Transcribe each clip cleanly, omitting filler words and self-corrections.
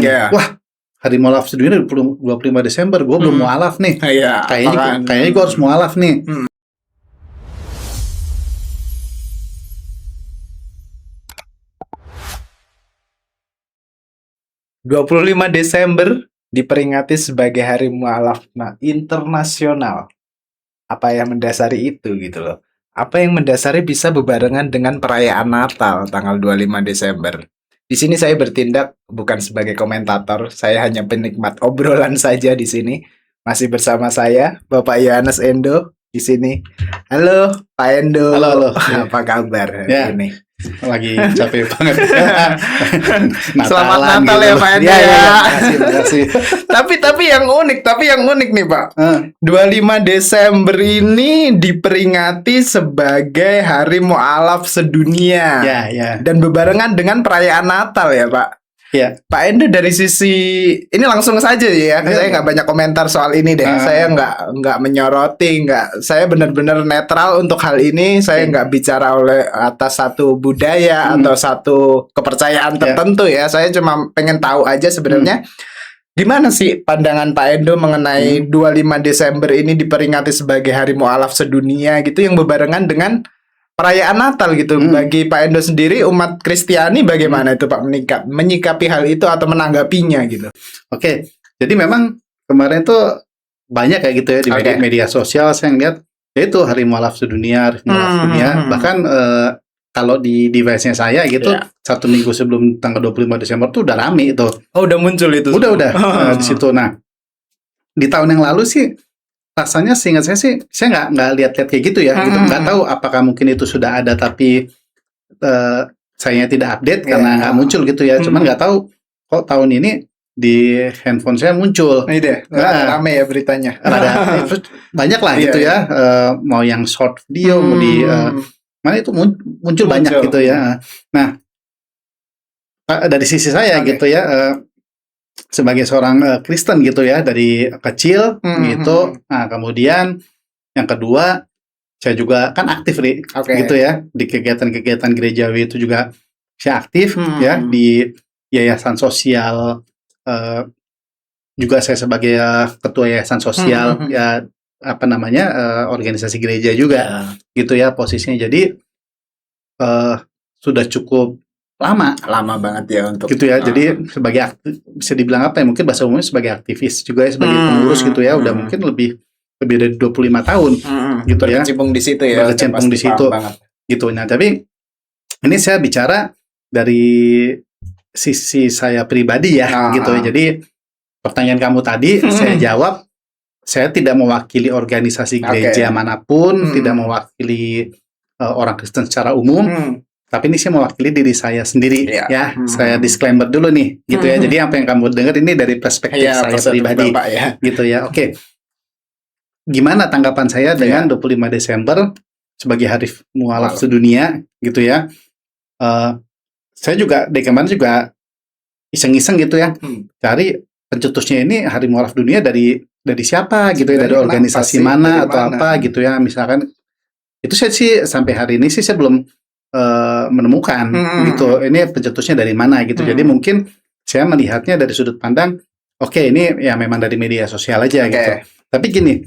Yeah. Wah, hari mualaf sedunia 25 Desember, gue belum mualaf nih. Iya. Kayaknya gue harus mualaf nih. 25 Desember diperingati sebagai Hari Mualaf internasional. Apa yang mendasari itu gitu loh? Apa yang mendasari bisa bebarengan dengan perayaan Natal tanggal 25 Desember? Di sini saya bertindak bukan sebagai komentator, saya hanya penikmat obrolan saja di sini. Masih bersama saya Bapak Yohanes Endo di sini. Halo Pak Endo. Halo. Apa kabar hari ini? Lagi capek banget. Selamat Natal gitu. Ya Pak Endo ya. Makasih. Tapi yang unik nih Pak. 25 Desember ini diperingati sebagai Hari Mualaf sedunia. Ya. Dan bebarengan dengan perayaan Natal ya Pak. Ya. Pak Endo dari sisi ini langsung saja ya. Saya nggak banyak komentar soal ini deh. Saya nggak menyoroti, saya benar-benar netral untuk hal ini. Saya nggak bicara oleh atas satu budaya atau satu kepercayaan tertentu ya. Saya cuma pengen tahu aja sebenarnya gimana sih pandangan Pak Endo mengenai 25 Desember ini diperingati sebagai Hari Mualaf sedunia gitu yang bebarengan dengan perayaan Natal gitu. Bagi Pak Endo sendiri, umat Kristiani bagaimana itu Pak menyikapi hal itu atau menanggapinya gitu? Oke, jadi memang kemarin tuh banyak kayak gitu ya di media sosial saya ngeliat yaitu Hari Mualaf sedunia, Hari Mualaf sedunia. Bahkan kalau di device-nya saya gitu, 1 minggu sebelum tanggal 25 Desember tuh udah rame itu. Oh, udah muncul itu? Udah di situ. Nah, di tahun yang lalu sih rasanya seingat saya nggak lihat-lihat kayak gitu ya, gitu. Nggak tahu apakah mungkin itu sudah ada tapi saya tidak update karena nggak muncul gitu ya. Cuman nggak tahu kok tahun ini di handphone saya muncul. Ini deh, rame ya beritanya. Banyak lah gitu ya, mau yang short video, mau di mana itu muncul banyak gitu ya. Nah, dari sisi saya gitu ya. Sebagai seorang Kristen gitu ya dari kecil gitu. Nah kemudian yang kedua saya juga kan aktif gitu ya di kegiatan-kegiatan gerejawi itu juga saya aktif ya di yayasan sosial, juga saya sebagai ketua yayasan sosial ya apa namanya organisasi gereja juga gitu ya posisinya. Jadi sudah cukup lama banget ya untuk gitu ya. Jadi sebagai bisa dibilang apa ya, mungkin bahasa umumnya sebagai aktivis juga ya, sebagai pengurus gitu ya, udah mungkin lebih dari 25 tahun gitu ya. Berkecimpung di situ ya. Berkecimpung di situ gitu. Nah, tapi ini saya bicara dari sisi saya pribadi ya gitu ya. Jadi pertanyaan kamu tadi saya jawab, saya tidak mewakili organisasi gereja manapun, tidak mewakili orang Kristen secara umum. Tapi ini saya mewakili diri saya sendiri ya. Saya disclaimer dulu nih gitu ya. Jadi apa yang kamu dengar ini dari perspektif saya pribadi gitu ya. Oke. Gimana tanggapan saya dengan 25 Desember sebagai Hari Mualaf sedunia gitu ya. Saya juga dari kemarin juga iseng-iseng gitu ya. Cari pencetusnya ini Hari Mualaf dunia dari siapa gitu ya, dari organisasi mana atau apa gitu ya. Misalkan itu saya sih sampai hari ini sih saya belum menemukan gitu, ini pencetusnya dari mana gitu. Jadi mungkin saya melihatnya dari sudut pandang ini ya memang dari media sosial aja gitu. Tapi gini,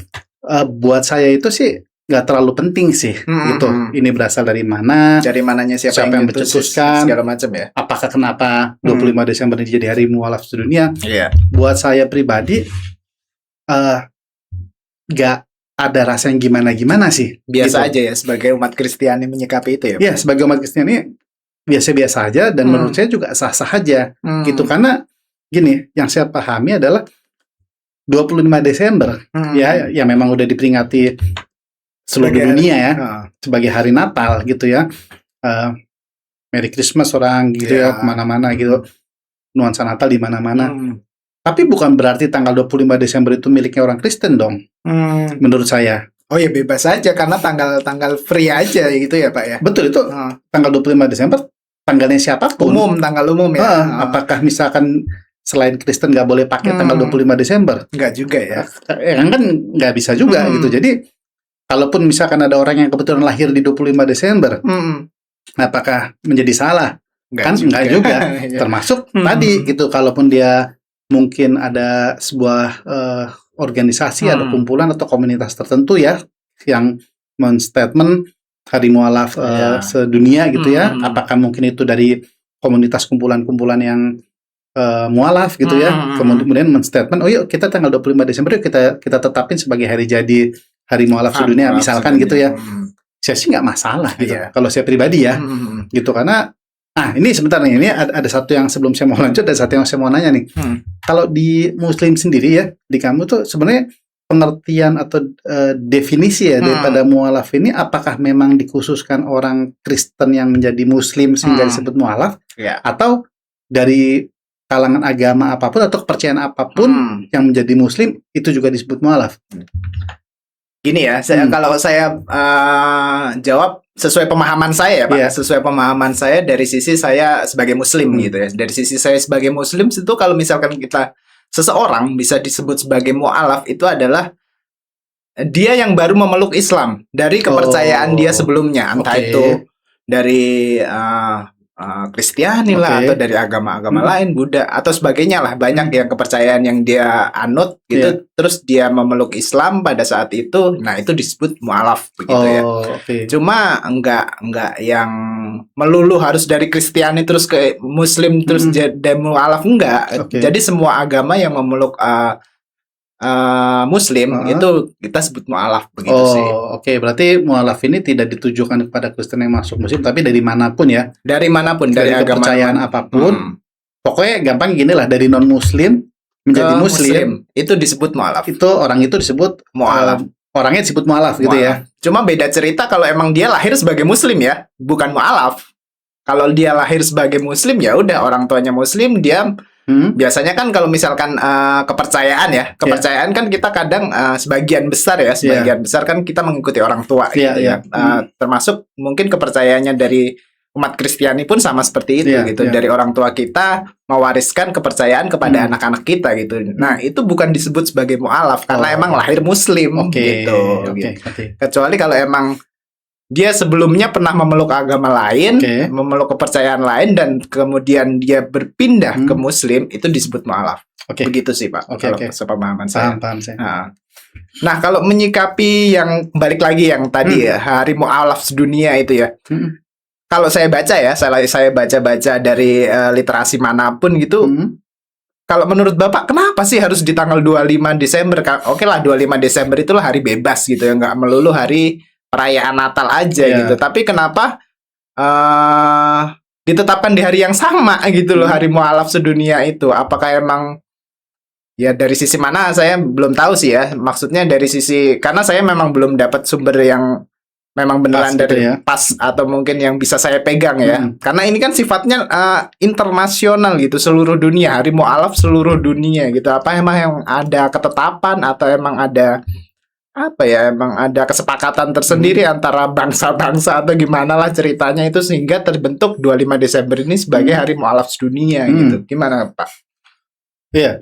buat saya itu sih nggak terlalu penting sih gitu. Ini berasal dari mana, dari mananya siapa yang mencetuskan segala macam ya. Apakah kenapa 25 Desember ini jadi Hari Mualaf sedunia? Buat saya pribadi nggak ada rasa yang gimana-gimana sih. Biasa aja ya sebagai umat Kristiani menyikapi itu ya. Ya, sebagai umat Kristiani biasa-biasa aja dan menurut saya juga sah-sah aja gitu. Karena gini, yang saya pahami adalah 25 Desember ya memang udah diperingati seluruh dunia ya sebagai hari Natal gitu ya. Merry Christmas orang gitu ya kemana-mana gitu. Nuansa Natal di mana-mana. Tapi bukan berarti tanggal 25 Desember itu miliknya orang Kristen dong. Menurut saya. Oh ya bebas aja karena tanggal free aja gitu ya Pak ya. Betul itu tanggal 25 Desember tanggalnya siapapun. Tanggal umum ya. Apakah misalkan selain Kristen nggak boleh pakai tanggal 25 Desember? Nggak juga ya. Kan nggak bisa juga gitu. Jadi kalaupun misalkan ada orang yang kebetulan lahir di 25 Desember, apakah menjadi salah Enggak juga. Termasuk tadi gitu, kalaupun dia mungkin ada sebuah organisasi, ada kumpulan atau komunitas tertentu ya yang men-statement hari mualaf sedunia gitu ya. Apakah mungkin itu dari komunitas kumpulan-kumpulan yang mualaf gitu ya. Kemudian men-statement, oh yuk kita tanggal 25 Desember yuk kita tetapin sebagai hari jadi hari mualaf sedunia misalkan gitu ya. Saya sih nggak masalah gitu. Kalau saya pribadi ya. Gitu, karena ini sebentar nih, ini ada satu yang sebelum saya mau lanjut, ada satu yang saya mau nanya nih. Kalau di Muslim sendiri ya, di kamu tuh sebenarnya pengertian atau definisi ya daripada mualaf ini, apakah memang dikhususkan orang Kristen yang menjadi Muslim sehingga disebut mualaf, atau dari kalangan agama apapun atau kepercayaan apapun yang menjadi Muslim itu juga disebut mualaf? Gini ya, kalau saya jawab sesuai pemahaman saya ya Pak, sesuai pemahaman saya dari sisi saya sebagai Muslim gitu ya. Dari sisi saya sebagai Muslim itu, kalau misalkan seseorang bisa disebut sebagai mu'alaf, itu adalah dia yang baru memeluk Islam dari kepercayaan dia sebelumnya, entah itu dari Kristiani lah, atau dari agama-agama lain, Buddha atau sebagainya lah, banyak yang kepercayaan yang dia anut gitu, terus dia memeluk Islam pada saat itu, nah itu disebut mu'alaf begitu ya. Cuma enggak yang melulu harus dari Kristiani terus ke Muslim terus jadi mu'alaf, enggak. Jadi semua agama yang memeluk Muslim itu kita sebut mu'alaf begitu sih. Berarti mu'alaf ini tidak ditujukan kepada Kristen yang masuk Muslim, tapi dari manapun ya. Dari manapun, dari agama kepercayaan apapun. Pokoknya gampang gini lah, dari non Muslim menjadi Muslim itu disebut mu'alaf. Itu orang itu disebut mu'alaf. Orangnya disebut mu'alaf gitu ya. Cuma beda cerita kalau emang dia lahir sebagai Muslim ya, bukan mu'alaf. Kalau dia lahir sebagai Muslim ya udah, orang tuanya Muslim, dia biasanya kan kalau misalkan kepercayaan kan kita kadang sebagian besar kan kita mengikuti orang tua gitu ya. Termasuk mungkin kepercayaannya dari umat Kristiani pun sama seperti itu gitu. Dari orang tua kita mewariskan kepercayaan kepada anak-anak kita gitu. Nah, itu bukan disebut sebagai mu'alaf karena emang lahir Muslim gitu. Kecuali kalau emang dia sebelumnya pernah memeluk agama lain, memeluk kepercayaan lain, dan kemudian dia berpindah ke Muslim, itu disebut mu'alaf. Begitu sih Pak, kalau sepemahaman saya. Paham saya. Nah, kalau menyikapi yang balik lagi yang tadi ya, hari mu'alaf sedunia itu ya. Kalau saya baca ya, saya baca-baca dari literasi manapun gitu. Kalau menurut Bapak, kenapa sih harus di tanggal 25 Desember? Oke lah, 25 Desember itulah hari bebas gitu ya, nggak melulu hari perayaan Natal aja gitu. Tapi kenapa ditetapkan di hari yang sama gitu loh, hari mu'alaf sedunia itu? Apakah emang ya dari sisi mana saya belum tahu sih ya. Maksudnya dari sisi, karena saya memang belum dapat sumber yang memang beneran pas dari pas atau mungkin yang bisa saya pegang ya. Karena ini kan sifatnya internasional gitu, seluruh dunia, hari mu'alaf seluruh dunia gitu. Apa emang yang ada ketetapan atau emang ada emang ada kesepakatan tersendiri antara bangsa-bangsa atau gimana lah ceritanya itu sehingga terbentuk 25 Desember ini sebagai hari mu'alaf sedunia gitu. Gimana Pak? Iya.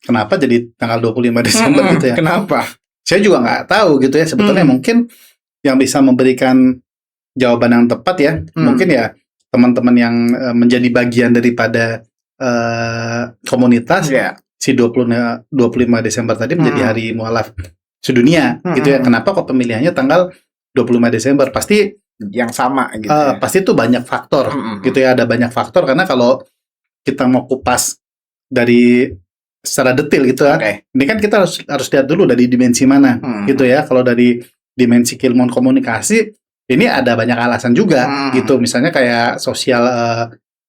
Kenapa jadi tanggal 25 Desember gitu ya? Kenapa? Saya juga nggak tahu gitu ya. Sebetulnya mungkin yang bisa memberikan jawaban yang tepat ya, mungkin ya teman-teman yang menjadi bagian daripada komunitas si 25 Desember tadi menjadi hari mu'alaf sedunia gitu ya. Kenapa kok pemilihannya tanggal 25 Desember? Pasti yang sama gitu. Pasti itu banyak faktor gitu ya, ada banyak faktor, karena kalau kita mau kupas dari secara detail gitu ya. Ini kan kita harus lihat dulu dari dimensi mana gitu ya. Kalau dari dimensi keilmuan komunikasi ini ada banyak alasan juga gitu. Misalnya kayak sosial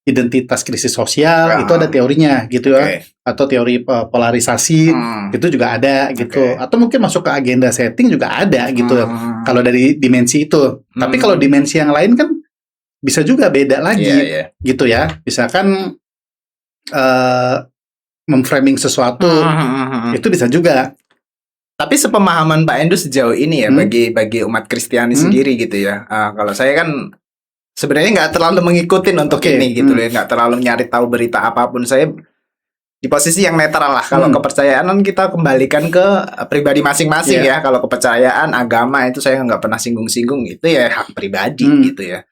identitas krisis sosial itu ada teorinya gitu ya, atau teori polarisasi itu juga ada gitu, atau mungkin masuk ke agenda setting juga ada gitu kalau dari dimensi itu. Tapi kalau dimensi yang lain kan bisa juga beda lagi gitu ya. Misalkan memframing sesuatu itu bisa juga. Tapi sepemahaman Pak Endu sejauh ini ya, bagi umat Kristiani sendiri gitu ya. Kalau saya kan sebenarnya nggak terlalu mengikutin untuk ini gitu ya, nggak terlalu nyari tahu berita apapun. Saya di posisi yang netral lah. Kalau kepercayaan kita kembalikan ke pribadi masing-masing ya. Kalau kepercayaan agama itu saya nggak pernah singgung-singgung, itu ya hak pribadi gitu ya.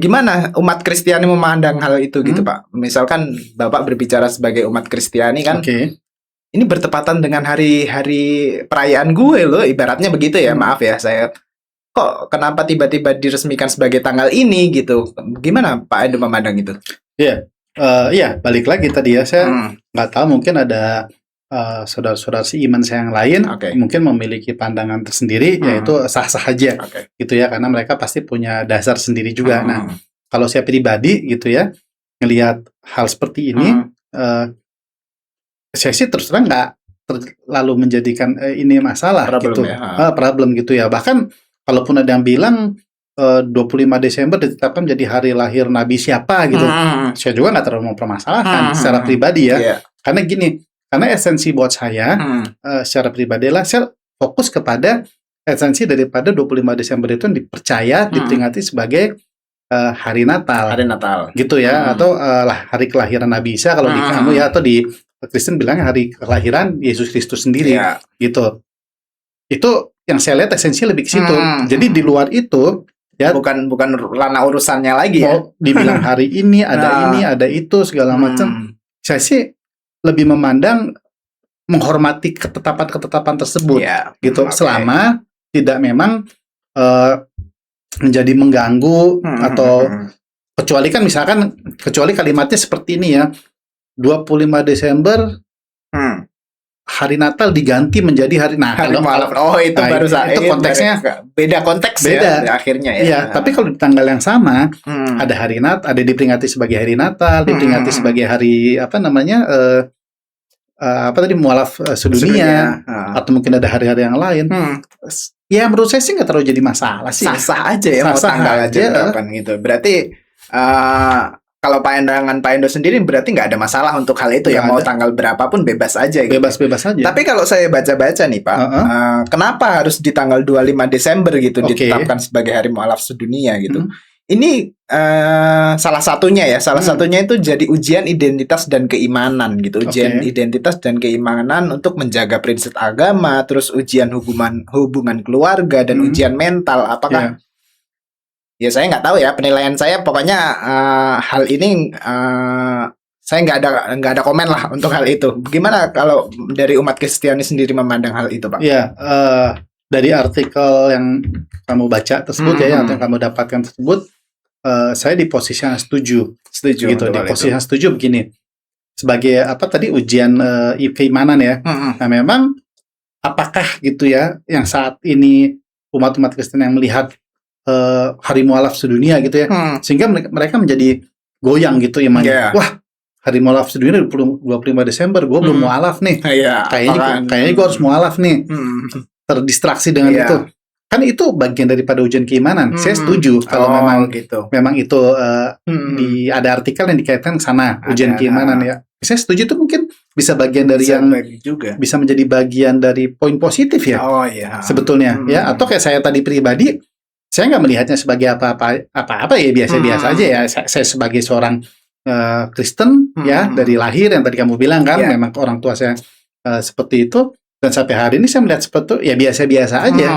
gimana umat Kristiani memandang hal itu gitu Pak? Misalkan Bapak berbicara sebagai umat Kristiani kan, Oke. ini bertepatan dengan hari-hari perayaan gue loh, ibaratnya begitu ya. Maaf ya, saya kok kenapa tiba-tiba diresmikan sebagai tanggal ini gitu? Gimana Pak Edo memandang itu? Iya, balik lagi tadi ya, saya Hmm, nggak tahu, mungkin ada saudara-saudara seiman saya yang lain Oke. mungkin memiliki pandangan tersendiri, yaitu sah-sah aja Oke. gitu ya, karena mereka pasti punya dasar sendiri juga. Nah, Hmm, kalau saya pribadi gitu ya, ngelihat hal seperti ini, saya sih terus terang nggak terlalu menjadikan ini masalah Problem gitu, ya. problem gitu ya. Bahkan kalaupun ada yang bilang 25 Desember ditetapkan menjadi hari lahir Nabi siapa gitu, saya juga nggak terlalu mempermasalahkan secara pribadi ya. Iya. Karena gini, karena esensi buat saya secara pribadi lah, saya fokus kepada esensi daripada 25 Desember itu yang dipercaya, diperingati sebagai hari Natal. Hari Natal. Gitu ya, atau hari kelahiran Nabi Isa kalau di kamu ya, atau di Kristen bilangnya hari kelahiran Yesus Kristus sendiri, Iya. gitu. Itu yang saya lihat esensi lebih ke situ. Jadi di luar itu ya, Bukan ranah urusannya lagi ya. mau dibilang hari ini ada itu segala macam, saya sih lebih memandang menghormati ketetapan-ketetapan tersebut, Iya. gitu. Oke. Selama tidak memang menjadi mengganggu atau kecuali kan misalkan, kecuali kalimatnya seperti ini ya, 25 Desember hari Natal diganti menjadi hari Hari kalau malam. Oh, itu nah, baru itu konteksnya beda konteks beda. ya akhirnya ya. Iya, tapi kalau di tanggal yang sama ada hari Natal, ada diperingati sebagai hari Natal, diperingati sebagai hari apa namanya apa tadi, mualaf sedunia, atau mungkin ada hari-hari yang lain. Ya menurut saya sih nggak terlalu jadi masalah sih. Sah-sah aja ya, mau Sah-sah tanggal aja aja. kapan gitu. Berarti kalau pandangan Pak Endo sendiri berarti nggak ada masalah untuk hal itu ya, Nggak mau ada. tanggal berapapun bebas aja gitu. Bebas-bebas aja. Tapi kalau saya baca-baca nih Pak, kenapa harus di tanggal 25 Desember gitu Oke. ditetapkan sebagai hari mualaf sedunia gitu? Ini salah satunya ya, salah satunya itu jadi ujian identitas dan keimanan gitu, ujian Oke. identitas dan keimanan untuk menjaga prinsip agama, terus ujian hubungan keluarga dan ujian mental. Apakah ya saya nggak tahu ya, penilaian saya pokoknya hal ini saya nggak ada komen lah untuk hal itu. Gimana kalau dari umat Kristiani sendiri memandang hal itu Pak? Iya, dari artikel yang kamu baca tersebut ya, yang kamu dapatkan tersebut, saya di posisi yang setuju Setuju gitu. untuk Di hal posisi itu. yang setuju begini, sebagai apa tadi, ujian keimanan ya. Nah memang apakah gitu ya, yang saat ini umat-umat Kristen yang melihat hari mualaf sedunia gitu ya, sehingga mereka menjadi goyang gitu ya, Yeah. wah hari mualaf sedunia 25 Desember, gue belum mualaf nih, Iya, kayaknya gue harus mualaf nih, terdistraksi dengan Iya. itu. Kan itu bagian daripada ujian keimanan. Saya setuju kalau memang gitu. itu ada artikel yang dikaitkan ke sana, ujian keimanan ya. Saya setuju, itu mungkin bisa bagian dari Bisa yang bagi juga. bisa menjadi bagian dari poin positif ya. Oh iya. Sebetulnya ya, atau kayak saya tadi pribadi, saya nggak melihatnya sebagai apa-apa ya, biasa-biasa aja ya. Saya sebagai seorang Kristen ya, dari lahir yang tadi kamu bilang kan, Yeah. memang orang tua saya seperti itu, dan sampai hari ini saya melihat seperti itu ya, biasa-biasa aja.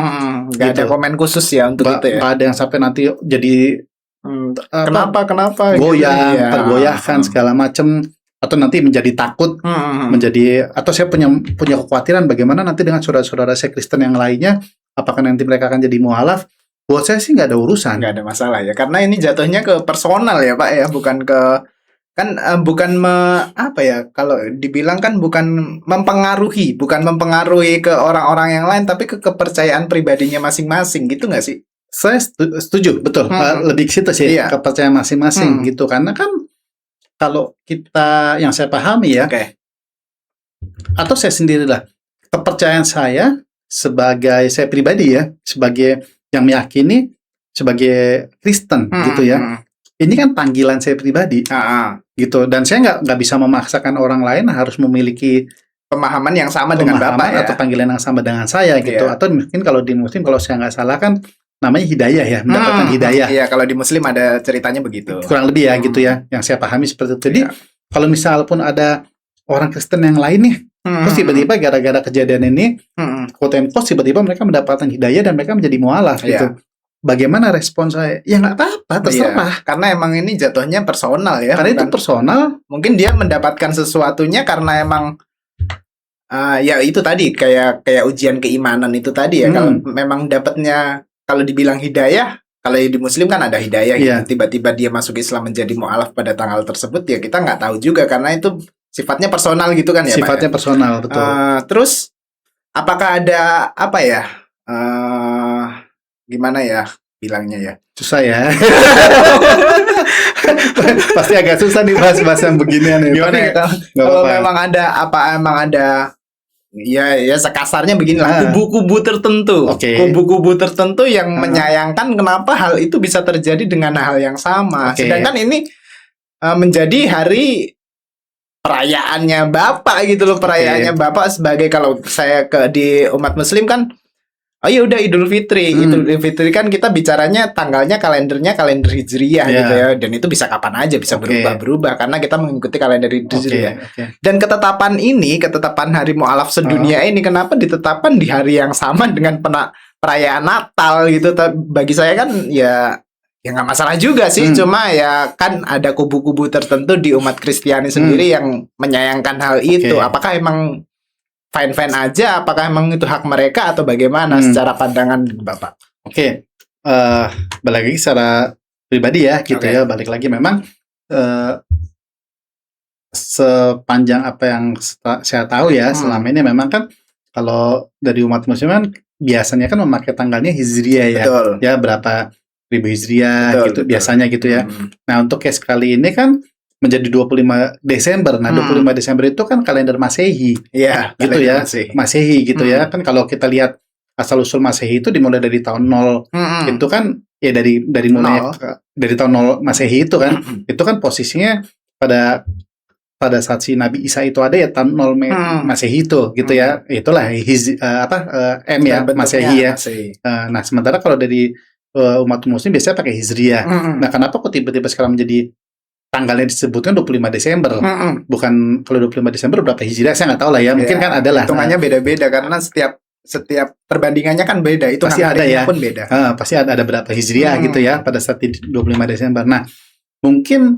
Nggak ada Gitu. komen khusus ya untuk itu ya. Nggak ada yang sampai nanti jadi Kenapa goyang, gitu. Iya. tergoyahkan segala macam, atau nanti menjadi takut, menjadi, atau saya punya kekhawatiran bagaimana nanti dengan saudara-saudara saya Kristen yang lainnya, apakah nanti mereka akan jadi mualaf. Buat saya sih nggak ada urusan. Nggak ada masalah ya, karena ini jatuhnya ke personal ya Pak ya, bukan ke apa ya, kalau dibilang kan bukan mempengaruhi ke orang-orang yang lain, tapi ke kepercayaan pribadinya masing-masing gitu nggak sih? Saya setuju, betul. Lebih ke situ sih, Iya. kepercayaan masing-masing gitu. Karena kan kalau kita, yang saya pahami ya, Oke. atau saya sendirilah, kepercayaan saya sebagai saya pribadi ya, sebagai yang meyakini, sebagai Kristen gitu ya. Ini kan panggilan saya pribadi gitu, dan saya nggak bisa memaksakan orang lain harus memiliki Pemahaman yang sama dengan Bapak ya. atau panggilan yang sama dengan saya gitu. Iya. Atau mungkin kalau di Muslim, kalau saya nggak salah kan namanya hidayah ya, mendapatkan hidayah. Iya, kalau di Muslim ada ceritanya begitu. Kurang lebih ya gitu ya, yang saya pahami seperti itu. Jadi Iya. kalau misal pun ada orang Kristen yang lain nih, terus tiba-tiba gara-gara kejadian ini, quote and quote, tiba-tiba mereka mendapatkan hidayah dan mereka menjadi mualaf gitu. bagaimana respon saya? Ya nggak apa-apa, terserah. Iya, karena emang ini jatuhnya personal ya. Karena itu bukan- personal. mungkin dia mendapatkan sesuatunya karena emang ya itu tadi kayak ujian keimanan itu tadi ya. Kalau memang dapatnya, kalau dibilang hidayah, kalau di Muslim kan ada hidayah Iya. gitu. Tiba-tiba dia masuk Islam menjadi mu'alaf pada tanggal tersebut, ya kita nggak tahu juga karena itu sifatnya personal gitu kan ya, Pak, Sifatnya ya? personal, betul. Terus apakah ada apa ya? Gimana ya bilangnya ya? Susah ya. Pasti agak susah nih bahas-bahas yang beginian ya. Gimana Tapi ya kalau nggak apa-apa. emang ada ya sekasarnya beginilah, Ah. kubu-kubu tertentu. Oke. Kubu-kubu tertentu yang Ah. menyayangkan kenapa hal itu bisa terjadi dengan hal yang sama. Oke. Sedangkan ini menjadi hari perayaannya Bapak gitu loh, perayaannya Bapak sebagai, kalau saya di umat Muslim kan, oh ya udah Idul Fitri. Idul Fitri kan kita bicaranya tanggalnya kalender Hijriyah Iya. gitu ya, dan itu bisa kapan aja, bisa Oke. berubah-berubah karena kita mengikuti kalender Hijriyah. Oke. Dan ketetapan hari mu'alaf sedunia ini kenapa ditetapkan di hari yang sama dengan perayaan Natal gitu? Bagi saya kan ya nggak masalah juga sih, cuma ya kan ada kubu-kubu tertentu di umat Kristiani sendiri yang menyayangkan hal itu. Oke. Apakah emang fine-fine aja? Apakah emang itu hak mereka atau bagaimana secara pandangan Bapak? Oke. Balik lagi secara pribadi ya gitu Oke. ya. Balik lagi memang sepanjang apa yang saya tahu ya selama ini memang kan kalau dari umat Muslim kan biasanya kan memakai tanggalnya Hijriyah ya. Betul. Ya berapa ribu Hijriyah Betul, gitu betul. biasanya gitu ya. Nah, untuk case kali ini kan menjadi 25 Desember. Nah, 25 Desember itu kan kalender Masehi. Iya, Gitu ya. Masehi gitu ya. Kan kalau kita lihat asal usul Masehi itu dimulai dari tahun 0. Itu kan ya dari mulai dari tahun 0 Masehi itu kan. Itu kan posisinya pada saat si Nabi Isa itu ada ya tahun 0 Masehi itu gitu ya. Itulah M ya, Masehi ya. Nah, sementara kalau dari umat Muslim biasanya pakai Hijriyah. Nah, kenapa kok tiba-tiba sekarang menjadi tanggalnya disebutkan 25 Desember? Bukan kalau 25 Desember berapa Hijriyah? Saya nggak tahu lah ya. Mungkin kan ada lah. Hitungannya beda-beda karena setiap perbandingannya kan beda. Itu pasti ada ya. pun beda. Pasti ada berapa Hijriyah gitu ya pada saat di 25 Desember. Nah, mungkin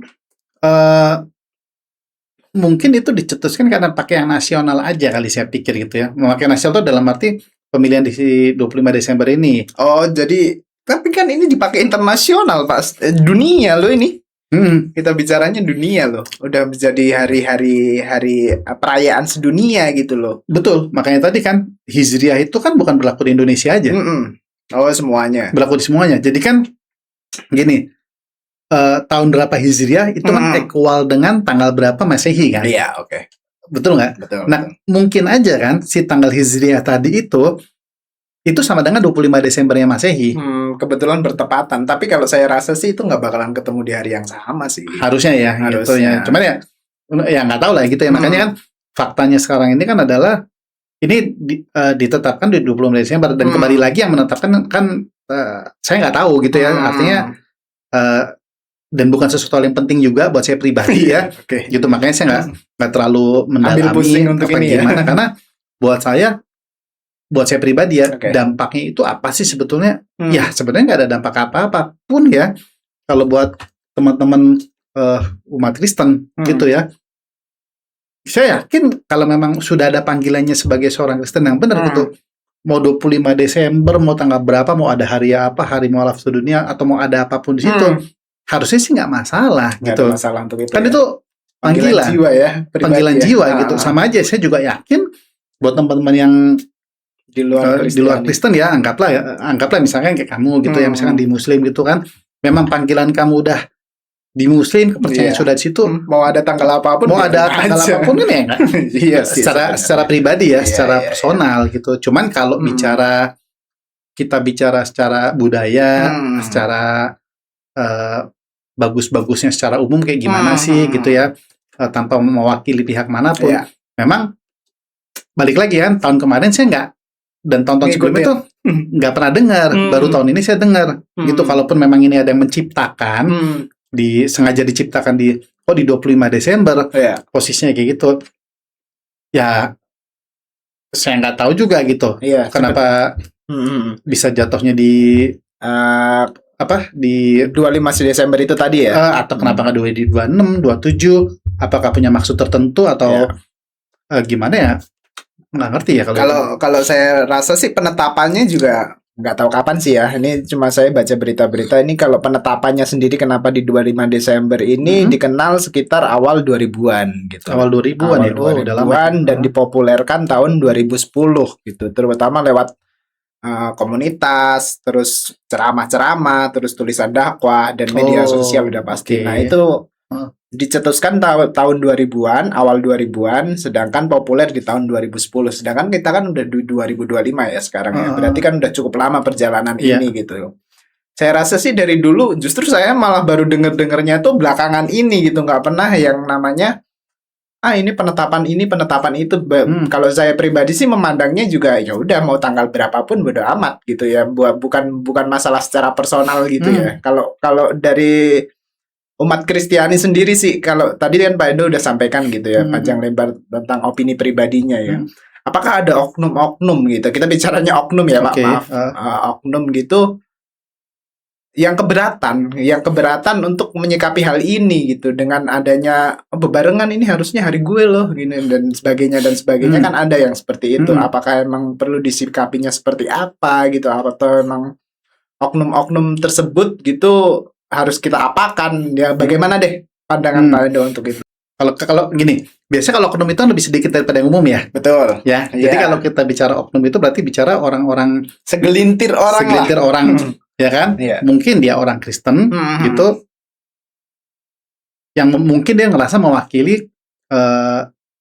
itu dicetuskan karena pakai yang nasional aja kali, saya pikir gitu ya. Memakai nasional itu dalam arti pemilihan di 25 Desember ini. Oh, jadi tapi kan ini dipakai internasional, Pak. Dunia loh ini. Kita bicaranya dunia loh. Udah menjadi hari perayaan sedunia gitu loh. Betul. Makanya tadi kan Hijriyah itu kan bukan berlaku di Indonesia aja. Oh, semuanya. Berlaku di semuanya. Jadi kan gini, tahun berapa Hijriyah itu kan equal dengan tanggal berapa Masehi kan? Iya, oke. Betul nggak? Betul. Nah, mungkin aja kan si tanggal Hijriyah tadi itu sama dengan 25 Desembernya Masehi. Kebetulan bertepatan. Tapi kalau saya rasa sih itu nggak bakalan ketemu di hari yang sama sih. Harusnya ya, gitu ya. Cuman ya nggak tahu lah gitu ya. Makanya kan faktanya sekarang ini kan adalah ini ditetapkan di 25 Desember dan kembali lagi yang menetapkan kan saya nggak tahu gitu ya. Artinya dan bukan sesuatu yang penting juga buat saya pribadi ya. Gitu, makanya saya nggak terlalu mendalami ambil pusing untuk apa ini gimana ya. karena buat saya pribadi ya, dampaknya itu apa sih sebetulnya? Ya sebenarnya nggak ada dampak apa-apa pun ya kalau buat teman-teman umat Kristen gitu ya. Saya yakin kalau memang sudah ada panggilannya sebagai seorang Kristen yang benar gitu, mau 25 Desember, mau tanggal berapa, mau ada hari apa, hari mu'alaf sedunia, atau mau ada apapun di situ, harusnya sih nggak masalah Nggak gitu. ada masalah untuk itu. Kan ya. itu panggilan jiwa ya. Pribadi panggilan ya. jiwa gitu. Sama aja saya juga yakin buat teman-teman yang di luar Kristen ya, anggaplah misalkan kayak kamu gitu ya, misalkan di Muslim gitu kan, memang panggilan kamu udah di Muslim, kepercayaan sudah di situ, mau ada tanggal apapun, apapun kan ya enggak? Iya, secara pribadi ya, secara personal gitu. Cuman kalau kita bicara secara budaya, secara bagus-bagusnya secara umum kayak gimana sih gitu ya, tanpa mewakili pihak manapun. Memang balik lagi kan, tahun kemarin saya nggak, dan tahun-tahun sebelumnya itu nggak pernah dengar, baru tahun ini saya dengar gitu. Kalaupun memang ini ada yang menciptakan, sengaja diciptakan di 25 Desember, posisinya kayak gitu, ya saya nggak tahu juga gitu, kenapa bisa jatuhnya di eh, Apa di 25 Desember itu tadi ya. atau kenapa nggak di 26, 27? Apakah punya maksud tertentu atau gimana ya? Nggak ngerti ya kalau itu. Kalau saya rasa sih penetapannya juga nggak tahu kapan sih ya. Ini cuma saya baca berita-berita ini, kalau penetapannya sendiri kenapa di 25 Desember ini dikenal sekitar awal 2000-an gitu. Awal 2000-an ya. Awal 2000-an dan dipopulerkan tahun 2010 gitu. Terutama lewat komunitas, terus ceramah-ceramah, terus tulisan dakwah dan media sosial udah pasti. Oke. Nah, itu dicetuskan tahun 2000-an, awal 2000-an, sedangkan populer di tahun 2010. Sedangkan kita kan udah 2025 ya sekarang ya. Berarti kan udah cukup lama perjalanan ini gitu. Saya rasa sih dari dulu justru saya malah baru denger-dengernya tuh belakangan ini gitu, nggak pernah yang namanya ini penetapan itu. Kalau saya pribadi sih memandangnya juga ya udah mau tanggal berapapun bodo amat gitu ya. Bukan masalah secara personal gitu ya. Kalau dari umat Kristiani sendiri sih, kalau tadi kan Pak Edo udah sampaikan gitu ya, panjang lebar tentang opini pribadinya ya. Apakah ada oknum-oknum gitu? Kita bicaranya oknum ya, Pak, maaf. Oknum gitu yang keberatan untuk menyikapi hal ini gitu, dengan adanya bebarengan ini harusnya hari gue loh gini dan sebagainya kan ada yang seperti itu. Apakah emang perlu disikapinya seperti apa gitu, atau emang oknum-oknum tersebut gitu harus kita apakan ya? Bagaimana deh pandangan Pak Edo untuk itu? Kalau gini, biasanya kalau oknum itu lebih sedikit daripada yang umum ya. Betul. Ya. Jadi kalau kita bicara oknum itu berarti bicara orang-orang segelintir orang ya kan? Mungkin dia orang Kristen gitu, yang mungkin dia ngerasa mewakili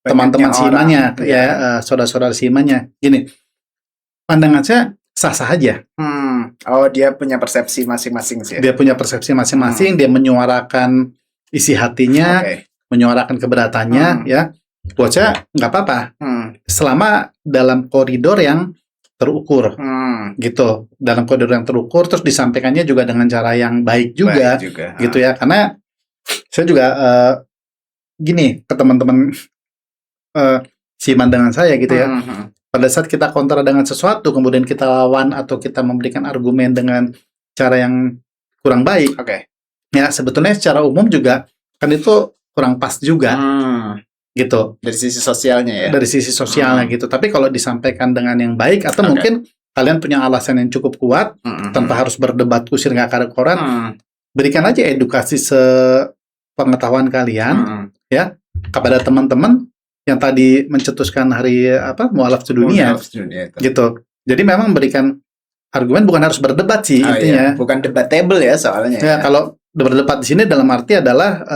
teman-teman seimannya, saudara-saudara seimannya. Gini, pandangan saya sah-sah aja. Dia punya persepsi masing-masing sih. Dia punya persepsi masing-masing, dia menyuarakan isi hatinya, menyuarakan keberatannya, ya. Buat saya nggak apa-apa, selama dalam koridor yang terukur, gitu. Dalam koridor yang terukur, terus disampaikannya juga dengan cara yang baik juga. Gitu ya. Karena saya juga gini ke teman-teman seiman dengan saya gitu ya. Pada saat kita kontra dengan sesuatu, kemudian kita lawan atau kita memberikan argumen dengan cara yang kurang baik, ya sebetulnya secara umum juga kan itu kurang pas juga, gitu. Dari sisi sosialnya ya. Dari sisi sosialnya gitu. Tapi kalau disampaikan dengan yang baik, atau mungkin kalian punya alasan yang cukup kuat, tanpa harus berdebat kusir nggak karet-koran, berikan aja edukasi sepengetahuan kalian, ya, kepada teman-teman yang tadi mencetuskan hari mualaf sedunia, gitu. Jadi memang berikan argumen, bukan harus berdebat sih intinya. Bukan debatable ya soalnya. Ya, kalau berdebat di sini dalam arti adalah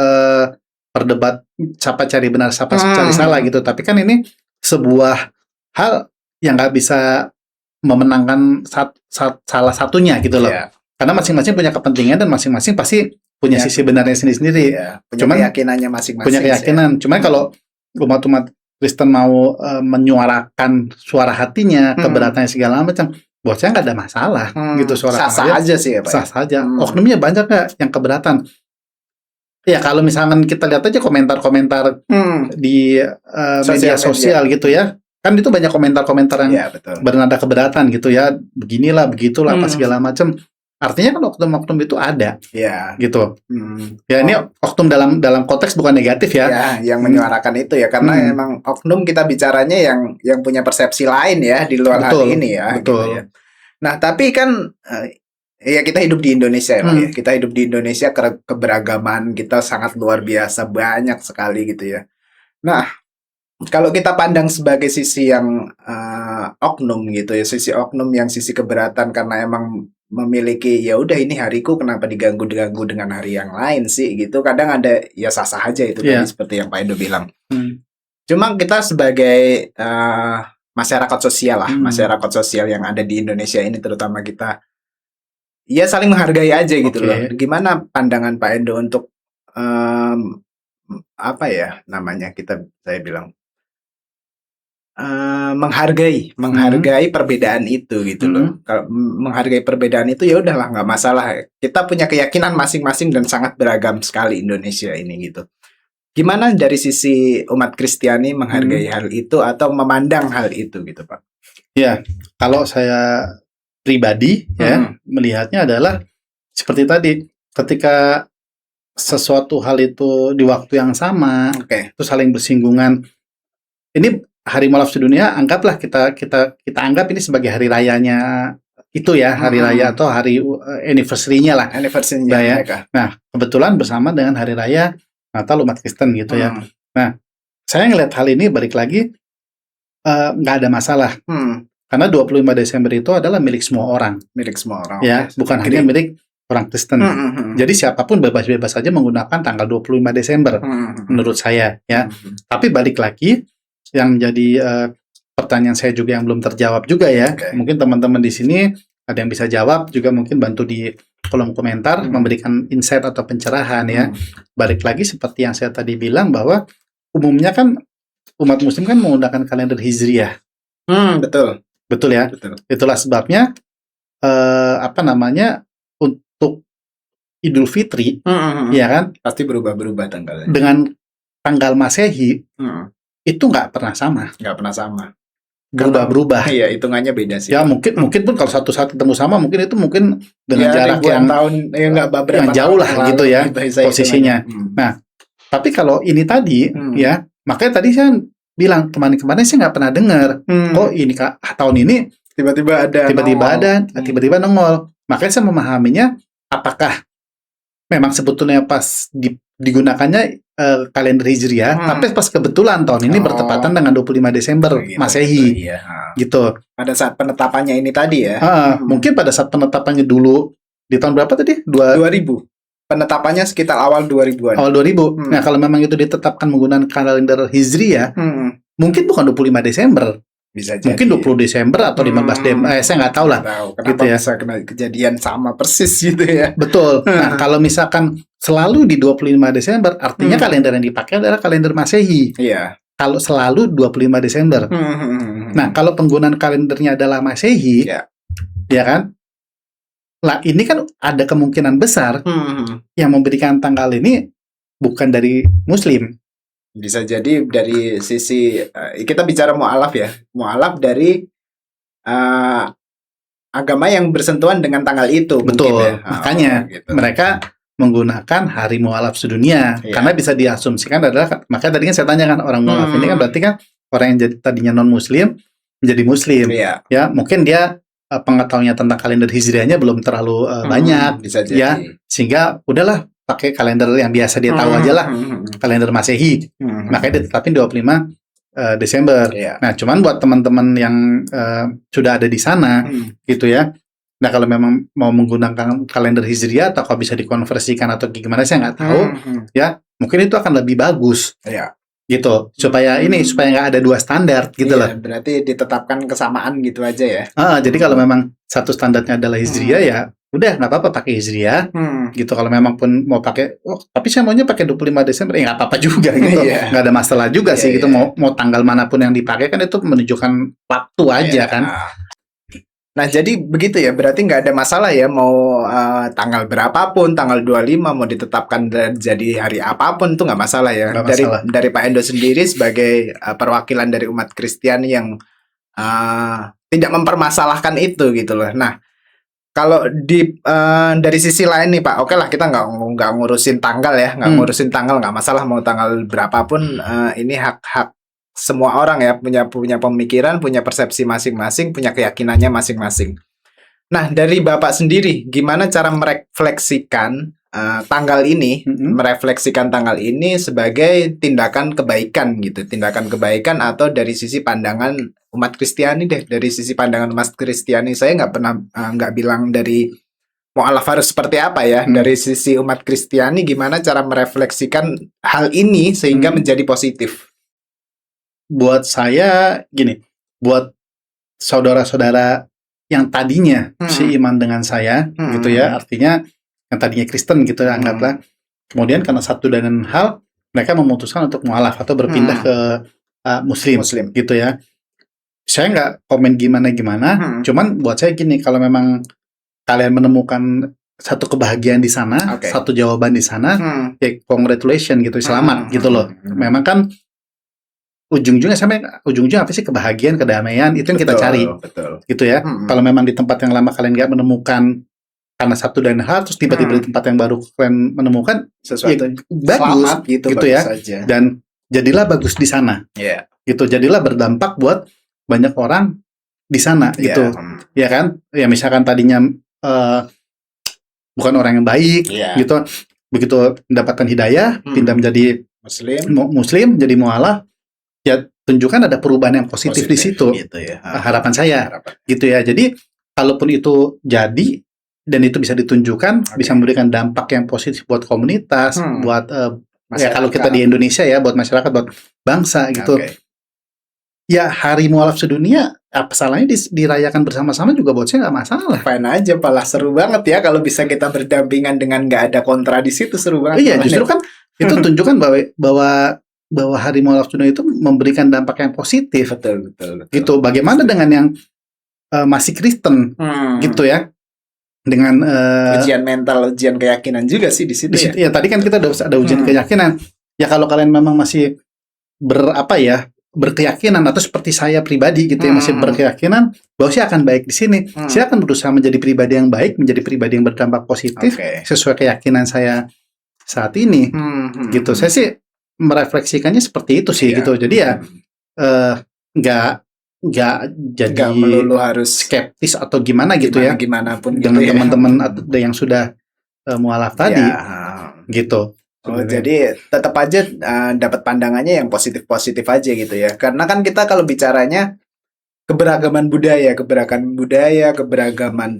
berdebat siapa cari benar, siapa cari salah gitu. Tapi kan ini sebuah hal yang nggak bisa memenangkan salah satunya gitu loh. Karena masing-masing punya kepentingan dan masing-masing pasti punya sisi benarnya sendiri-sendiri. Punya keyakinannya masing-masing. Punya keyakinan. Cuman kalau umat-umat Kristen mau menyuarakan suara hatinya, keberatannya segala macam, buat saya nggak ada masalah gitu suara. Sah-sah aja sih ya Pak. Sah saja. Oknumnya banyak nggak yang keberatan? Ya kalau misalkan kita lihat aja komentar-komentar di media sosial gitu ya, kan itu banyak komentar-komentar yang bernada keberatan gitu ya, beginilah, begitulah, apa segala macam. Artinya kan oknum-oknum itu ada, gitu. Ya ini oknum dalam konteks bukan negatif ya. Yang menyuarakan itu ya, karena emang oknum kita bicaranya yang punya persepsi lain ya di luar hal ini ya. Betul. Gitu ya. Nah tapi kan ya kita hidup di Indonesia ya, Pak, ya. Kita hidup di Indonesia, keberagaman kita sangat luar biasa, banyak sekali gitu ya. Nah kalau kita pandang sebagai sisi yang oknum gitu ya, sisi oknum yang sisi keberatan karena emang memiliki ya udah ini hariku kenapa diganggu dengan hari yang lain sih gitu. Kadang ada ya sah-sah aja itu tadi seperti yang Pak Edo bilang. Cuma kita sebagai masyarakat sosial lah, masyarakat sosial yang ada di Indonesia ini terutama kita ya saling menghargai aja gitu loh. Gimana pandangan Pak Edo untuk apa ya namanya saya bilang menghargai perbedaan itu gitu loh. Kalau menghargai perbedaan itu ya udahlah, nggak masalah. Kita punya keyakinan masing-masing dan sangat beragam sekali Indonesia ini gitu. Gimana dari sisi umat Kristiani menghargai hal itu atau memandang hal itu gitu Pak? Ya, kalau saya pribadi ya melihatnya adalah seperti tadi, ketika sesuatu hal itu di waktu yang sama, itu saling bersinggungan. Ini Hari Mualaf Sedunia, anggaplah kita anggap ini sebagai hari rayanya itu ya, hari raya atau hari anniversary-nya lah. Anniversary-nya ya. mereka. Nah, kebetulan bersama dengan hari raya Natal umat Kristen gitu ya. Nah, saya ngelihat hal ini balik lagi nggak ada masalah. Karena 25 Desember itu adalah milik semua orang. Milik semua orang. Ya, bukan hanya milik orang Kristen. Jadi siapapun bebas-bebas saja menggunakan tanggal 25 Desember menurut saya ya. Tapi balik lagi yang menjadi pertanyaan saya juga yang belum terjawab juga ya. Mungkin teman-teman di sini ada yang bisa jawab juga, mungkin bantu di kolom komentar memberikan insight atau pencerahan ya. Balik lagi seperti yang saya tadi bilang bahwa umumnya kan umat muslim kan menggunakan kalender Hijriah. Betul ya. Itulah sebabnya untuk Idul Fitri ya kan pasti berubah-berubah tanggalnya. Dengan tanggal Masehi itu nggak pernah sama. Berubah-berubah. Iya, hitungannya beda sih. Ya mungkin pun kalau satu saat ketemu sama mungkin itu dengan jarak yang tahun yang jauh lah gitu ya posisinya. Nah, tapi kalau ini tadi ya, makanya tadi saya bilang kemarin saya nggak pernah dengar. Kok ini tahun ini tiba-tiba tiba-tiba nongol. Makanya saya memahaminya, apakah memang sebetulnya pas digunakannya kalender Hijriah, tapi pas kebetulan tahun ini bertepatan dengan 25 Desember Masehi. Gitu. Pada saat penetapannya ini tadi ya. Mungkin pada saat penetapannya dulu di tahun berapa tadi? 2000. Penetapannya sekitar awal 2000-an. Awal 2000. Nah, kalau memang itu ditetapkan menggunakan kalender Hijriah, mungkin bukan 25 Desember. Bisa jadi. Mungkin 20 Desember atau 15 Desember. Saya nggak tahu lah. Kenapa gitu ya. Bisa kena kejadian sama persis gitu ya. Betul. Nah, kalau misalkan selalu di 25 Desember, artinya kalender yang dipakai adalah kalender Masehi. Iya. Kalau selalu 25 Desember. Nah, kalau penggunaan kalendernya adalah Masehi, ya kan? Lah, ini kan ada kemungkinan besar yang memberikan tanggal ini bukan dari Muslim. Bisa jadi dari sisi kita bicara mu'alaf ya. Mu'alaf dari agama yang bersentuhan dengan tanggal itu. Betul. Ya. Makanya mereka menggunakan hari mu'alaf sedunia. Karena bisa diasumsikan adalah, makanya tadi kan saya tanyakan orang mu'alaf ini kan berarti kan orang yang jadi tadinya non-muslim menjadi muslim. Ya, mungkin dia pengetahuannya tentang kalender hijriahnya belum terlalu banyak. Bisa jadi. Ya, sehingga udahlah pakai kalender yang biasa dia tahu aja lah, kalender Masehi. Makanya ditetapin 25 Desember. Nah, cuman buat teman-teman yang sudah ada di sana, gitu ya. Nah, kalau memang mau menggunakan kalender Hijriah atau kalau bisa dikonversikan atau gimana, saya nggak tahu. Ya, mungkin itu akan lebih bagus. Gitu, supaya nggak ada dua standar, gitu loh. Berarti ditetapkan kesamaan gitu aja ya. Jadi kalau memang satu standarnya adalah Hijriah ya udah nggak apa-apa pakai Hijriah gitu. Kalau memang pun mau pakai tapi saya maunya pakai 25 Desember ya nggak apa-apa juga gitu. Nggak ada masalah juga sih gitu. Mau tanggal manapun yang dipakai kan itu menunjukkan waktu aja kan. Nah, jadi begitu ya, berarti nggak ada masalah ya mau tanggal berapapun, tanggal 25 mau ditetapkan jadi hari apapun itu nggak masalah ya. Dari Pak Endo sendiri sebagai perwakilan dari umat Kristiani yang tidak mempermasalahkan itu gitu loh. Nah, kalau dari sisi lain nih Pak, oke lah kita nggak ngurusin tanggal ya, ngurusin tanggal nggak masalah mau tanggal berapapun, ini hak semua orang ya, punya pemikiran, punya persepsi masing-masing, punya keyakinannya masing-masing. Nah, dari Bapak sendiri, gimana cara merefleksikan tanggal ini, merefleksikan tanggal ini sebagai tindakan kebaikan gitu, tindakan kebaikan atau dari sisi pandangan umat Kristiani deh, dari sisi pandangan umat Kristiani, saya nggak bilang dari mu'alaf harus seperti apa ya, dari sisi umat Kristiani gimana cara merefleksikan hal ini sehingga menjadi positif. Buat saya gini, buat saudara-saudara yang tadinya seiman dengan saya gitu ya, artinya yang tadinya Kristen gitu ya, anggaplah, kemudian karena satu dan hal mereka memutuskan untuk mu'alaf atau berpindah ke muslim gitu ya. Saya nggak komen gimana-gimana, cuman buat saya gini, kalau memang kalian menemukan satu kebahagiaan di sana, satu jawaban di sana, ya congratulations gitu, selamat gitu loh. Memang kan ujung-ujungnya apa sih, kebahagiaan, kedamaian, itu yang kita cari. Betul. Gitu ya. Kalau memang di tempat yang lama kalian nggak menemukan karena satu dan hal, terus tiba-tiba di tempat yang baru kalian menemukan sesuatu bagus selamat gitu ya. Saja. Dan jadilah bagus di sana. Gitu. Jadilah berdampak buat banyak orang di sana gitu. Ya kan? Ya misalkan tadinya bukan orang yang baik gitu. Begitu mendapatkan hidayah, pindah menjadi muslim, jadi mualaf, ya tunjukkan ada perubahan yang positif di situ. Gitu ya. Harapan saya. Gitu ya. Jadi kalaupun itu jadi dan itu bisa ditunjukkan, bisa memberikan dampak yang positif buat komunitas, buat ya kalau kita di Indonesia ya, buat masyarakat, buat bangsa gitu. Ya hari mualaf sedunia, apa salahnya dirayakan bersama-sama juga, buat saya nggak masalah. Fine aja, malah seru banget ya kalau bisa kita berdampingan dengan nggak ada kontradiksi, itu seru banget. Iya, justru kan itu tunjukkan bahwa hari mualaf sedunia itu memberikan dampak yang positif. Betul. Gitu. Bagaimana dengan yang masih Kristen gitu ya? Dengan ujian mental, ujian keyakinan juga sih di situ ya. Ya tadi kan kita ada ujian keyakinan. Ya kalau kalian memang masih berkeyakinan, atau seperti saya pribadi gitu ya, masih berkeyakinan bahwa saya akan baik di sini. Saya akan berusaha menjadi pribadi yang baik, menjadi pribadi yang berdampak positif sesuai keyakinan saya saat ini. Gitu. Saya sih merefleksikannya seperti itu sih gitu. Jadi ya nggak jadi melulu harus skeptis atau gimana gitu ya. Gimana pun dengan teman-teman yang sudah mualaf tadi gitu. Jadi tetap aja dapat pandangannya yang positif-positif aja gitu ya. Karena kan kita kalau bicaranya keberagaman budaya,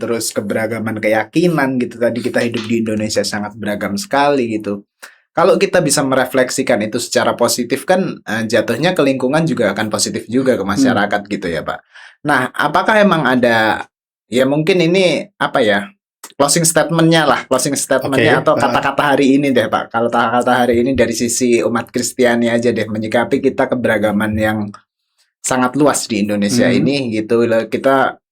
terus keberagaman keyakinan gitu. Tadi kita hidup di Indonesia sangat beragam sekali gitu. Kalau kita bisa merefleksikan itu secara positif kan jatuhnya ke lingkungan juga akan positif juga ke masyarakat gitu ya Pak. Nah, apakah emang ada, ya mungkin ini apa ya, closing statementnya atau kata-kata hari ini deh Pak. Kalau kata-kata hari ini dari sisi umat Kristiani aja deh, menyikapi kita keberagaman yang sangat luas di Indonesia ini gitu. Kita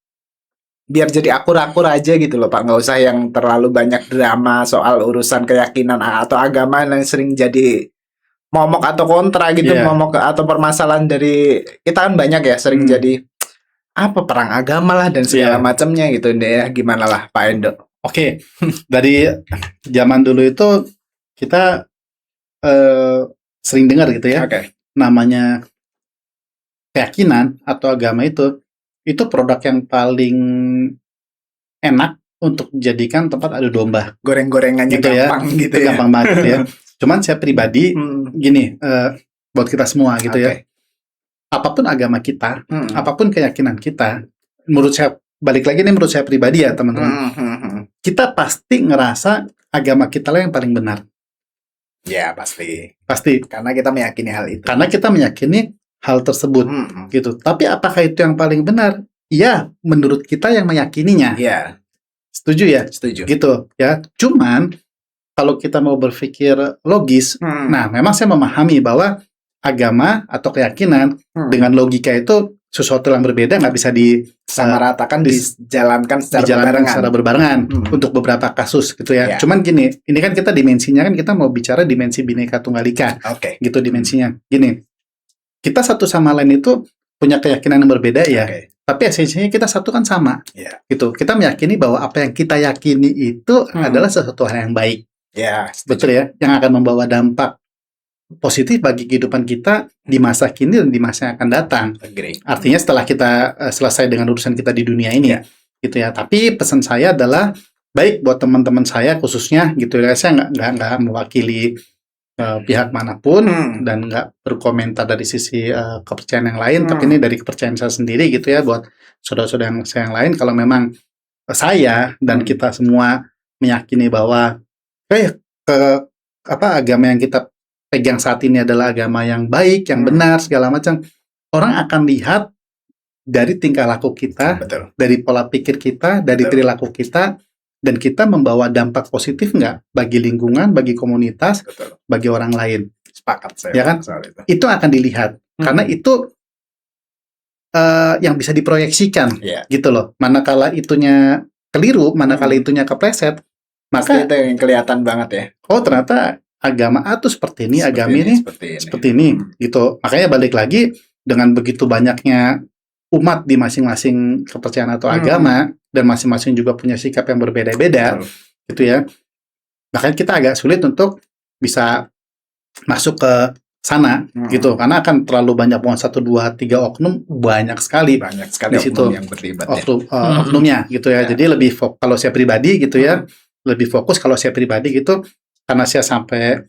biar jadi akur-akur aja gitu loh Pak, nggak usah yang terlalu banyak drama soal urusan keyakinan atau agama yang sering jadi momok atau kontra gitu, momok atau permasalahan dari kita kan banyak ya, sering jadi apa perang agama lah dan segala macamnya gitu deh ya. Gimana lah Pak Endo? Oke. Dari zaman dulu itu kita sering dengar gitu ya, namanya keyakinan atau agama itu produk yang paling enak untuk dijadikan tempat adu domba. Goreng-gorengannya gitu gampang ya. gitu ya. Gampang banget gitu ya. Cuman saya pribadi gini, buat kita semua gitu ya. Apapun agama kita, apapun keyakinan kita, menurut saya, balik lagi nih, menurut saya pribadi ya teman-teman, kita pasti ngerasa agama kita lah yang paling benar. Ya pasti. Karena kita meyakini hal itu. Karena kita meyakini hal tersebut gitu. Tapi apakah itu yang paling benar? Ya, menurut kita yang meyakininya. Ya. Setuju ya? Setuju. Gitu ya. Cuman kalau kita mau berpikir logis, nah memang saya memahami bahwa agama atau keyakinan dengan logika itu sesuatu yang berbeda, nggak bisa disamaratakan, dijalankan secara berbarengan untuk beberapa kasus gitu ya. Cuman gini, ini kan kita dimensinya kan kita mau bicara dimensi Bhinneka Tunggal Ika. Gitu dimensinya. Gini, kita satu sama lain itu punya keyakinan yang berbeda ya, tapi esensinya kita satu kan sama. Gitu. Kita meyakini bahwa apa yang kita yakini itu adalah sesuatu hal yang baik. Betul ya, yang akan membawa dampak positif bagi kehidupan kita di masa kini dan di masa yang akan datang. Artinya setelah kita selesai dengan urusan kita di dunia ini, gitu ya. Tapi pesan saya adalah baik buat teman-teman saya khususnya, gitu ya. Saya nggak mewakili pihak manapun dan nggak berkomentar dari sisi kepercayaan yang lain, tapi ini dari kepercayaan saya sendiri gitu ya, buat saudara-saudara saya yang lain. Kalau memang saya dan kita semua meyakini bahwa agama yang kita pegang saat ini adalah agama yang baik, yang benar, segala macam, orang akan lihat dari tingkah laku kita, dari pola pikir kita, dari perilaku kita, dan kita membawa dampak positif nggak bagi lingkungan, bagi komunitas, bagi orang lain. Sepakat saya. Ya kan? Itu akan dilihat. Karena itu yang bisa diproyeksikan, gitu loh. Manakala itunya keliru, manakala itunya kepleset, maka itu yang kelihatan banget ya. Oh ternyata agama A tuh seperti ini, Seperti agama ini seperti seperti ini gitu. Makanya balik lagi dengan begitu banyaknya umat di masing-masing kepercayaan atau agama dan masing-masing juga punya sikap yang berbeda-beda gitu ya. Makanya kita agak sulit untuk bisa masuk ke sana gitu karena akan terlalu banyak 1, 2, 3 oknum, banyak sekali di situ oknum yang terlibat oknumnya gitu ya. Jadi lebih kalau saya pribadi gitu ya, lebih fokus kalau saya pribadi gitu karena saya sampai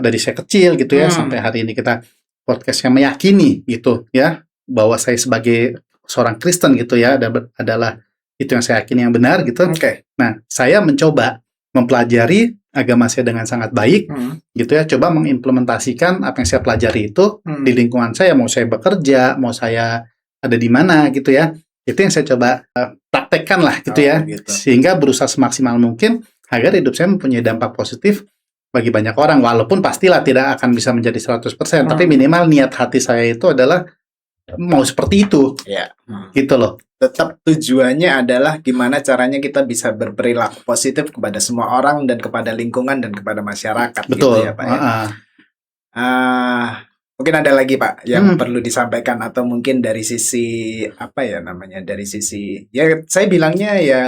dari saya kecil gitu ya sampai hari ini kita podcastnya meyakini gitu ya bahwa saya sebagai seorang Kristen gitu ya adalah itu yang saya yakini yang benar gitu. Nah, saya mencoba mempelajari agama saya dengan sangat baik gitu ya, coba mengimplementasikan apa yang saya pelajari itu di lingkungan saya, mau saya bekerja, mau saya ada di mana gitu ya, itu yang saya coba praktekkan lah gitu ya, sehingga berusaha semaksimal mungkin agar hidup saya mempunyai dampak positif bagi banyak orang, walaupun pastilah tidak akan bisa menjadi 100%, tapi minimal niat hati saya itu adalah mau seperti itu gitu loh. Tetap tujuannya adalah gimana caranya kita bisa berperilaku positif kepada semua orang dan kepada lingkungan dan kepada masyarakat. Betul. Gitu ya Pak ya. Mungkin ada lagi Pak yang perlu disampaikan atau mungkin dari sisi apa ya namanya, dari sisi ya saya bilangnya ya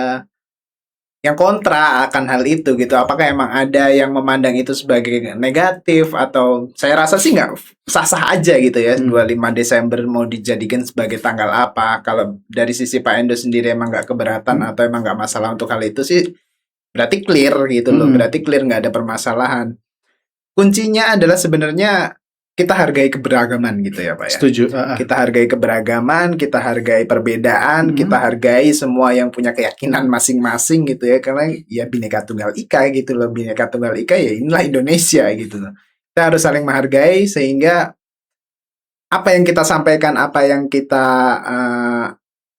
yang kontra akan hal itu gitu. Apakah emang ada yang memandang itu sebagai negatif atau saya rasa sih nggak, sah-sah aja gitu ya. 25 Desember mau dijadikan sebagai tanggal apa. Kalau dari sisi Pak Endo sendiri emang nggak keberatan atau emang nggak masalah untuk hal itu sih, berarti clear gitu loh. Berarti clear, nggak ada permasalahan. Kuncinya adalah sebenarnya kita hargai keberagaman gitu ya Pak ya. Setuju. Kita hargai keberagaman, kita hargai perbedaan, kita hargai semua yang punya keyakinan masing-masing gitu ya. Karena ya Bhinneka Tunggal Ika gitu loh. Bhinneka Tunggal Ika ya inilah Indonesia gitu loh. Kita harus saling menghargai sehingga apa yang kita sampaikan, apa yang kita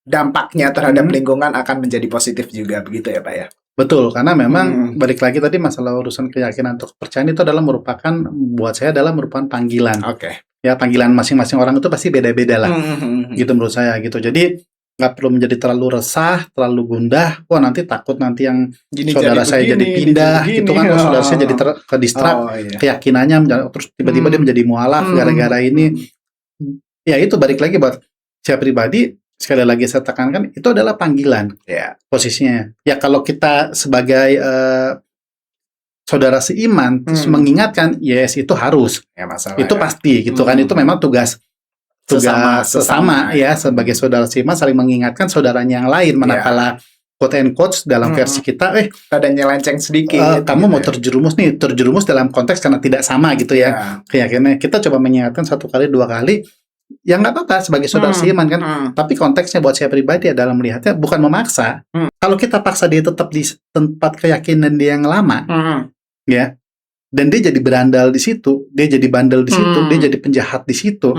dampaknya terhadap lingkungan akan menjadi positif juga begitu ya Pak ya. Betul, karena memang balik lagi tadi masalah urusan keyakinan atau kepercayaan itu adalah merupakan, buat saya adalah merupakan panggilan. Ya, panggilan masing-masing orang itu pasti beda-beda lah. Gitu menurut saya gitu. Jadi nggak perlu menjadi terlalu resah, terlalu gundah. Wah nanti takut nanti yang saudara saya jadi pindah gitu kan. Saudara saya jadi ke distrak keyakinannya, terus tiba-tiba dia menjadi mualaf gara-gara ini. Ya itu balik lagi buat saya pribadi. Sekali lagi saya tekankan itu adalah panggilan posisinya. Ya kalau kita sebagai saudara seiman terus mengingatkan, yes itu harus, itu pasti gitu kan. Itu memang tugas sesama ya sebagai saudara seiman saling mengingatkan saudaranya yang lain. Manakala quote and quotes dalam versi kita, ada nyelenceng sedikit. Kamu mau terjerumus dalam konteks karena tidak sama gitu ya. Keyakinannya kita coba mengingatkan 1 kali 2 kali. Ya nggak apa-apa sebagai saudara seiman kan, tapi konteksnya buat saya pribadi adalah melihatnya bukan memaksa. Kalau kita paksa dia tetap di tempat keyakinan dia yang lama, ya, dan dia jadi berandal di situ, dia jadi bandel di situ, dia jadi penjahat di situ,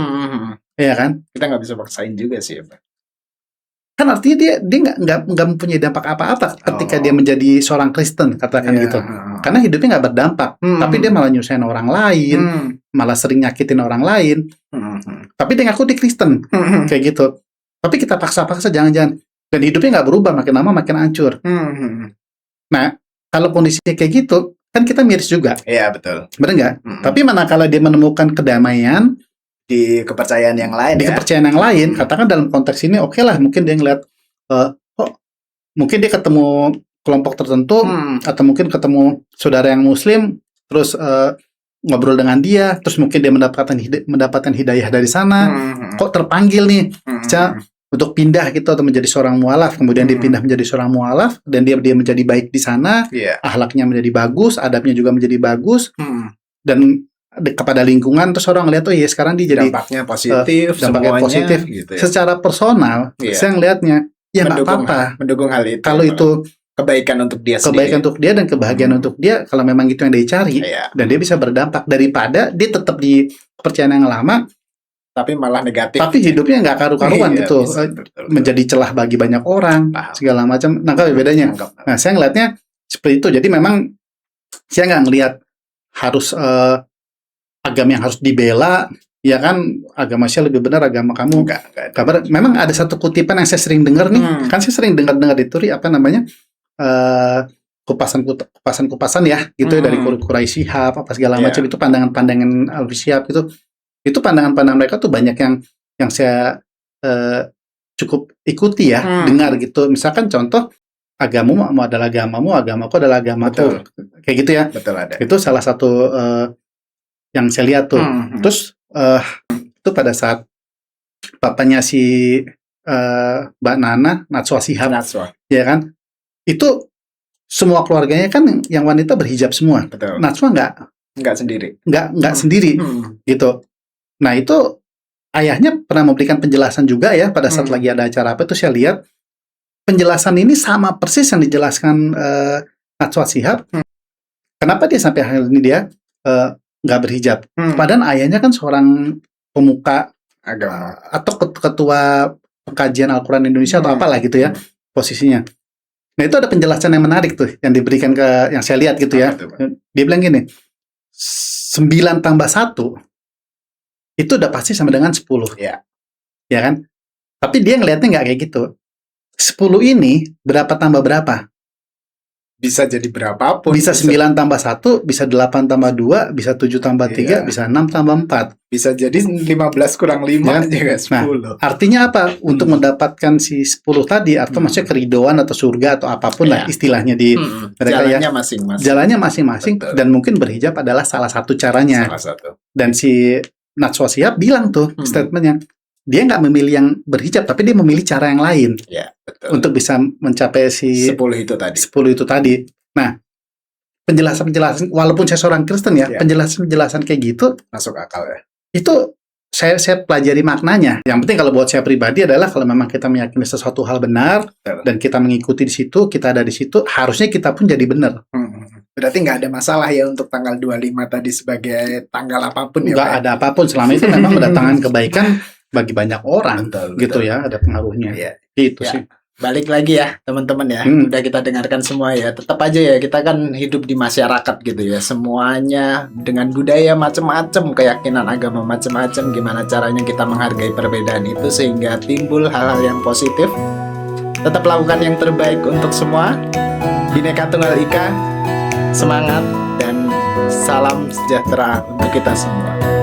ya kan? Kita nggak bisa paksain juga sih, Pak. Kan artinya dia nggak mempunyai dampak apa-apa ketika dia menjadi seorang Kristen, katakan gitu. Karena hidupnya nggak berdampak, tapi dia malah nyusahin orang lain, malah sering nyakitin orang lain. Tapi dia ngaku di Kristen, kayak gitu. Tapi kita paksa-paksa jangan-jangan, dan hidupnya nggak berubah, makin lama makin hancur. Nah, kalau kondisinya kayak gitu, kan kita miris juga. Iya betul. Benar nggak? Tapi manakala dia menemukan kedamaian di kepercayaan yang lain, kepercayaan yang lain, katakan dalam konteks ini, oke lah, mungkin dia ngeliat, mungkin dia ketemu kelompok tertentu, atau mungkin ketemu saudara yang Muslim, terus ngobrol dengan dia, terus mungkin dia mendapatkan hidayah dari sana, kok terpanggil nih, untuk pindah gitu atau menjadi seorang mualaf, kemudian dia pindah menjadi seorang mualaf, dan dia menjadi baik di sana, akhlaknya menjadi bagus, adabnya juga menjadi bagus, dan kepada lingkungan, terus orang ngeliat iya sekarang dia jadi dampaknya positif, dampaknya positif gitu ya. Secara personal saya ngelihatnya ya nggak apa-apa mendukung hal itu kalau itu kebaikan untuk dia kebaikan untuk dia dan kebahagiaan untuk dia, kalau memang itu yang dia cari dan dia bisa berdampak, daripada dia tetap di kepercayaan yang lama tapi malah negatif, tapi hidupnya nggak karu-karuan gitu, menjadi celah bagi banyak orang, segala macam. Nah kalau bedanya, nah saya ngelihatnya seperti itu. Jadi memang saya nggak ngelihat harus agama yang harus dibela, ya kan, agama saya lebih benar, agama kamu kabar. Memang ada satu kutipan yang saya sering dengar nih, kan saya sering dengar itu apa namanya, kupasan ya gitu ya, dari Quraish Shihab apa segala macam, itu pandangan-pandangan Alwi Shihab itu pandangan-pandangan mereka tuh banyak yang saya cukup ikuti ya, dengar gitu. Misalkan contoh, agamamu adalah agamamu, agamaku adalah agamaku. Kayak gitu ya. Betul, ada. Itu salah satu yang saya lihat tuh. Terus itu pada saat papanya si Mbak Nana, Najwa Shihab, ya kan? Itu semua keluarganya kan yang wanita berhijab semua. Betul. Najwa nggak sendiri. Nggak sendiri gitu. Nah, itu ayahnya pernah memberikan penjelasan juga ya pada saat lagi ada acara apa itu, saya lihat penjelasan ini sama persis yang dijelaskan Najwa Shihab. Kenapa dia sampai hal ini dia nggak berhijab? Padahal ayahnya kan seorang pemuka agama atau ketua pengkajian Al-Quran Indonesia atau apalah gitu ya posisinya. Nah, itu ada penjelasan yang menarik tuh yang diberikan yang saya lihat gitu ya. Dia bilang gini, 9 tambah 1 itu udah pasti sama dengan 10. Ya kan? Tapi dia ngelihatnya nggak kayak gitu. 10 ini berapa tambah berapa? Bisa jadi berapapun. Bisa 9 tambah 1, bisa 8 tambah 2, bisa 7 tambah 3, bisa 6 tambah 4. Bisa jadi 15 kurang 5 juga 10. Nah, artinya apa? Untuk mendapatkan si 10 tadi, atau maksudnya keridoan atau surga atau apapun lah istilahnya di mereka jalannya ya. Masing-masing. Jalannya masing-masing. Dan mungkin berhijab adalah salah satu caranya. Salah satu. Dan si Najwa Shihab bilang tuh statementnya, dia nggak memilih yang berhijab, tapi dia memilih cara yang lain untuk bisa mencapai si 10 itu tadi. Nah, penjelasan walaupun saya seorang Kristen ya, penjelasan kayak gitu masuk akal ya. Itu saya pelajari maknanya. Yang penting kalau buat saya pribadi adalah kalau memang kita meyakini sesuatu hal benar dan kita mengikuti di situ, kita ada di situ, harusnya kita pun jadi benar. Berarti nggak ada masalah ya untuk tanggal 25 tadi sebagai tanggal apapun ya. Nggak ada apapun selama itu memang mendatangkan kebaikan bagi banyak orang, gitu ya, ada pengaruhnya. Gitu sih. Balik lagi ya teman-teman ya, udah kita dengarkan semua ya. Tetap aja ya, kita kan hidup di masyarakat gitu ya, semuanya dengan budaya macam-macam, keyakinan agama macam-macam. Gimana caranya kita menghargai perbedaan itu sehingga timbul hal-hal yang positif. Tetap lakukan yang terbaik untuk semua. Bhinneka Tunggal Ika, semangat dan salam sejahtera untuk kita semua.